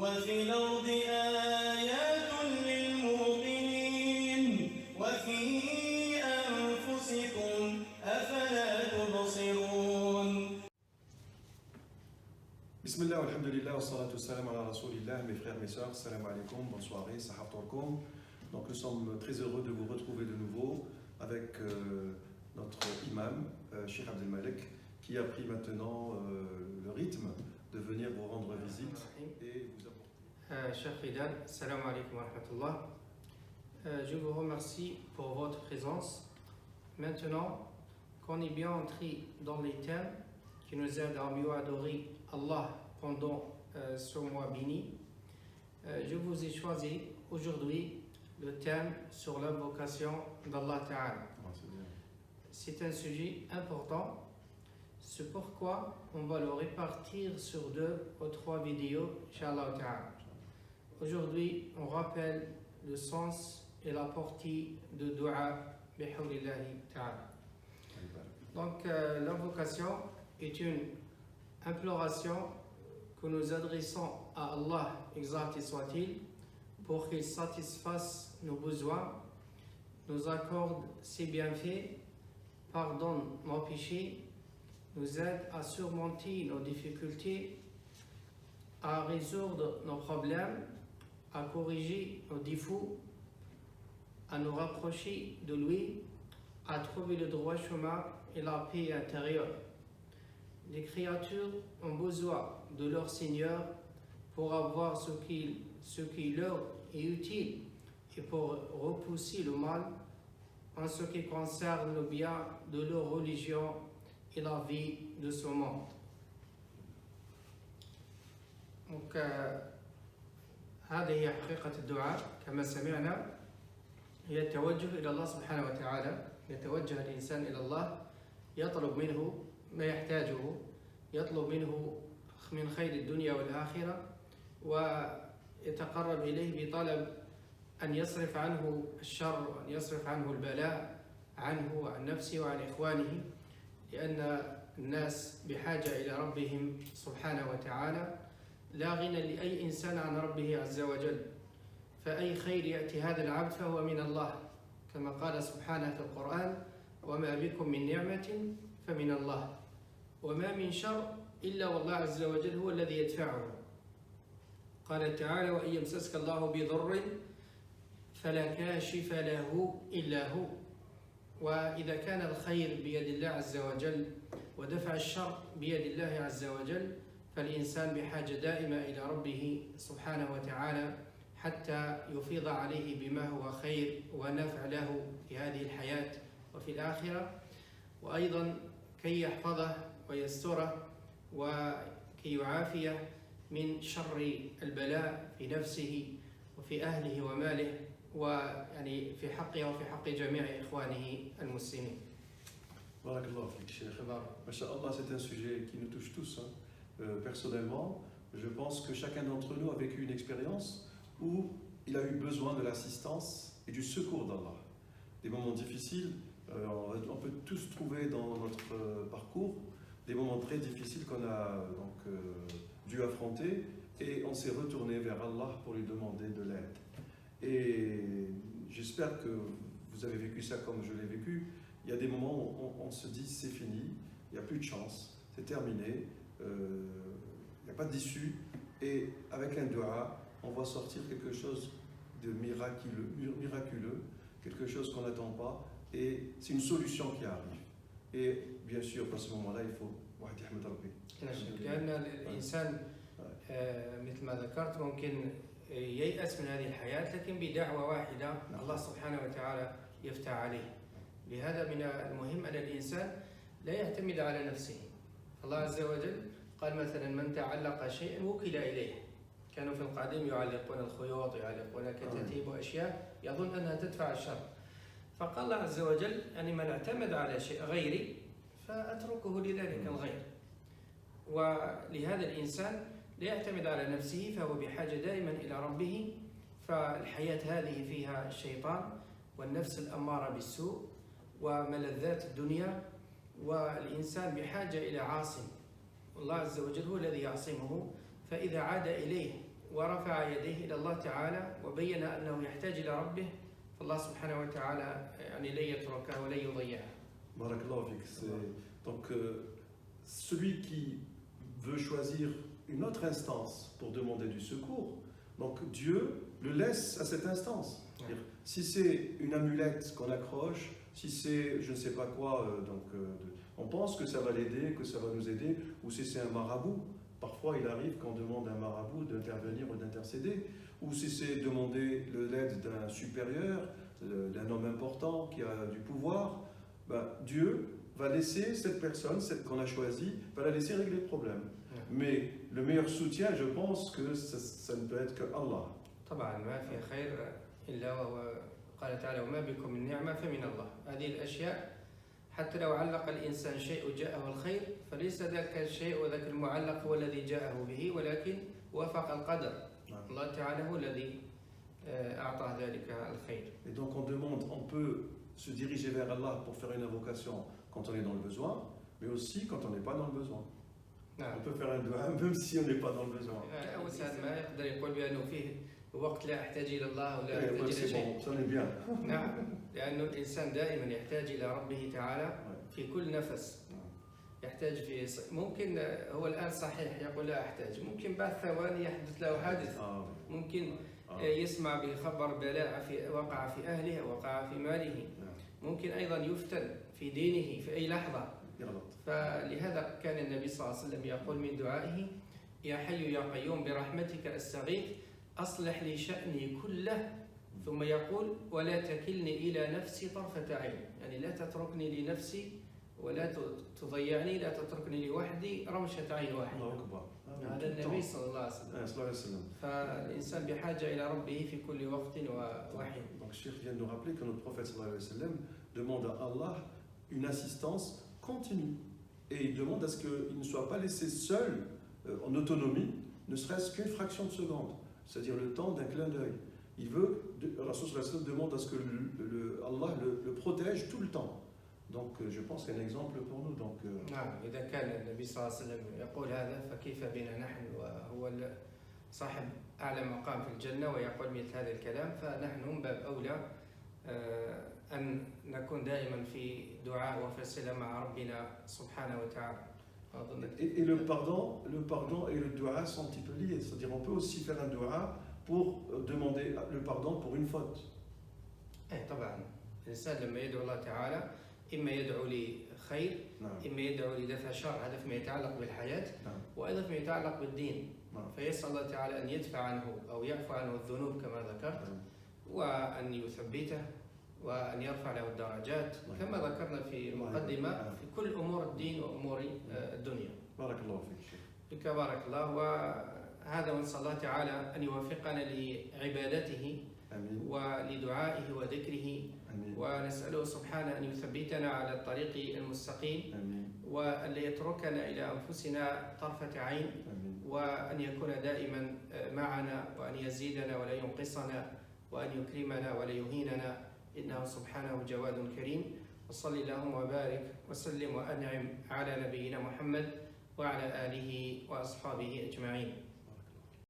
وفي الأرض آيات للموقنين وفي أنفسكم أفلا تبصرون. Bismillah, alhamdulillah, wassalatu wassalam ala rasulillah, mes frères, mes sœurs, salam alaikum, bonne soirée, sahab torkum. Donc nous sommes très heureux de vous retrouver de nouveau avec notre imam, Cheikh Abdel Malek, qui a pris maintenant le rythme de venir vous rendre visite et vous apporter. Cher Fidal, salam alaikum wa rahmatullah. Je vous remercie pour votre présence. Maintenant qu'on est bien entré dans les thèmes qui nous aident à mieux adorer Allah pendant ce mois béni, je vous ai choisi aujourd'hui le thème sur l'invocation d'Allah Ta'ala. C'est un sujet important, c'est pourquoi on va le répartir sur 2 ou 3 vidéos, Inch'Allah Ta'ala. Aujourd'hui, on rappelle le sens et la portée de dua bihawlillahi Ta'ala. Donc l'invocation est une imploration que nous adressons à Allah, exalté soit-il, pour qu'il satisfasse nos besoins, nous accorde ses bienfaits, pardonne nos péchés, nous aide à surmonter nos difficultés, à résoudre nos problèmes, à corriger nos défauts, à nous rapprocher de lui, à trouver le droit chemin et la paix intérieure. Les créatures ont besoin de leur Seigneur pour avoir ce qui leur est utile et pour repousser le mal en ce qui concerne le bien de leur religion et la vie de ce monde. Donc, هذه هي حقيقة الدعاء كما سمعنا، هي التوجه إلى الله سبحانه وتعالى. يتوجه الإنسان إلى الله يطلب منه ما يحتاجه، يطلب منه من خير الدنيا والآخرة، ويتقرب إليه بطلب أن يصرف عنه الشر وأن يصرف عنه البلاء عنه وعن نفسه وعن إخوانه، لأن الناس بحاجة إلى ربهم سبحانه وتعالى. لا غنى لأي إنسان عن ربه عز وجل، فأي خير يأتي هذا العبد فهو من الله، كما قال سبحانه في القرآن: وما بكم من نعمة فمن الله وما من شر إلا والله عز وجل هو الذي يدفعه. قال تعالى: وإن يمسسك الله بضر فلا كاشف له إلا هو. وإذا كان الخير بيد الله عز وجل ودفع الشر بيد الله عز وجل، فالإنسان بحاجة دائمة إلى ربه سبحانه وتعالى حتى يفيض عليه بما هو خير ونفع له في هذه الحياة وفي الآخرة، وأيضا كي يحفظه ويستره وكي يعافيه من شر البلاء في نفسه وفي أهله وماله، ويعني في حقه وفي حق جميع إخوانه المسلمين. Barakallah fik, Cheikh. Masha'Allah, c'est un sujet qui nous touche tous. Personnellement, je pense que chacun d'entre nous a vécu une expérience où il a eu besoin de l'assistance et du secours d'Allah. Des moments difficiles, on peut tous trouver dans notre parcours des moments très difficiles qu'on a dû affronter, et on s'est retourné vers Allah pour lui demander de l'aide. Et j'espère que vous avez vécu ça comme je l'ai vécu. Il y a des moments où on se dit c'est fini, il n'y a plus de chance, c'est terminé, il n'y a pas d'issue, et avec un dua, on va sortir quelque chose de miraculeux, quelque chose qu'on n'attend pas, et c'est une solution qui arrive. Et bien sûr, à ce moment-là, il faut واحد يحمد ربي. لأن الإنسان مثل ما ذكرت ممكن ييأس من هذه الحياة، لكن بدعوة واحدة الله سبحانه وتعالى يفتح عليه. لهذا من المهم أن الإنسان لا يعتمد على نفسه. الله عز وجل قال مثلا: من تعلق شيئا وكل إليه. كانوا في القديم يعلقون الخيوط، يعلقون كتاتيب وأشياء يظن أنها تدفع الشر، فقال الله عز وجل: يعني من اعتمد على شيء غيري فأتركه لذلك الغير. ولهذا الإنسان لا يعتمد على نفسه، فهو بحاجة دائما إلى ربه. فالحياة هذه فيها الشيطان والنفس الأمارة بالسوء وملذات الدنيا، والإنسان بحاجة إلى عاصم. الله عز وجل هو الذي يعصمه، فإذا عاد إليه ورفع يديه إلى الله تعالى وبين أنه يحتاج إلى ربه فالله سبحانه وتعالى يعني لن يتركه ولن يضيعه. Barakallahu fik. Donc, celui qui veut choisir une autre instance pour demander du secours, donc Dieu le laisse à cette instance. Ouais. Si c'est une amulette qu'on accroche, si c'est je ne sais pas quoi, on pense que ça va l'aider, que ça va nous aider, ou si c'est un marabout. Parfois, il arrive qu'on demande à un marabout d'intervenir ou d'intercéder, ou si c'est demander l'aide d'un supérieur, d'un homme important qui a du pouvoir, ben, Dieu va laisser cette personne, celle qu'on a choisie, va la laisser régler le problème. Ouais. Mais le meilleur soutien, je pense que ça ne peut être que Allah. طبعا ما في خير إلا وهو قال تعالى وما بكم من نعمة فمن الله. هذه الأشياء حتى لو علق الإنسان شيء وجاءه الخير فليس ذاك الشيء وذاك المعلق هو الذي جاءه به ولكن وافق القدر. الله تعالى هو الذي أعطاه ذلك الخير. Et donc on peut se diriger vers Allah pour faire une invocation quand on est dans le besoin, mais aussi quand on n'est pas dans le besoin. نعم. On peut faire un dua même si on n'est pas dans le besoin. الإنسان ما يقدر يقول بأنه فيه وقت لا أحتاج إلى الله ولا Et أحتاج ouais, إلى c'est شيء. bon, ça est bien. نعم لأنه الإنسان دائما يحتاج إلى ربه تعالى في كل نفس. يحتاج في ممكن هو الآن صحيح يقول لا أحتاج، ممكن بعد ثواني يحدث له حادث، ممكن يسمع بخبر بلاء وقع في أهله وقع في ماله، ممكن أيضا يفتن في دينه في أي لحظة. فلهذا كان النبي صلى الله عليه وسلم يقول من دعائه يا حي يا قيوم برحمتك أستغيث أصلح لي شأني كله، ثم يقول ولا تكلني إلى نفسي طرفة عين، يعني لا تتركني لنفسي ولا تضيعني، لا تتركني لوحدي رمشة عين واحدة. هذا النبي صلى الله عليه وسلم. فالإنسان بحاجة إلى ربه في كل وقت وحين. Donc Cheikh vient de nous rappeler que notre prophète sallallahu alayhi wa sallam demande à Allah une assistance continue et il demande à ce qu'il ne soit pas laissé seul en autonomie, ne serait-ce qu'une fraction de seconde, c'est-à-dire le temps d'un clin d'œil. Il veut, Rasul sallallahu alayhi wa sallam demande à ce que Allah le protège tout le temps. Donc je pense qu'un exemple pour nous. Donc نعم إذا كان النبي صلى الله عليه وسلم يقول هذا فكيف بنا نحن وهو صاحب أعلى مقام في الجنة ويقول مثل هذا الكلام، فنحن من باب أولى أن نكون دائما في دعاء وفي صلة مع ربنا سبحانه وتعالى. Et le pardon et le dua sont un petit peu liés, c'est-à-dire on peut aussi faire un dua pour demander le pardon pour une faute. إيه طبعا الإنسان لما يدعو الله تعالى إما يدعو لخير إما يدعو لدفع شر، هذا فيما يتعلق بالحياة وأيضا فيما يتعلق بالدين. فيسأل الله تعالى أن يدفع عنه أو يعفو عنه الذنوب كما ذكرت وأن يثبته وأن يرفع له الدرجات كما ذكرنا في المقدمة في كل أمور الدين وأمور الدنيا. بارك الله فيك. بك بارك الله. وهذا ونسأل الله تعالى أن يوفقنا لعبادته ولدعائه وذكره، ونسأله سبحانه أن يثبتنا على الطريق المستقيم وأن لا يتركنا إلى أنفسنا طرفة عين، وأن يكون دائما معنا وأن يزيدنا ولا ينقصنا وأن يكرمنا ولا يهيننا، إنه سبحانه جواد كريم. وصل اللهم وبارك وسلم وأنعم على نبينا محمد وعلى آله وأصحابه أجمعين.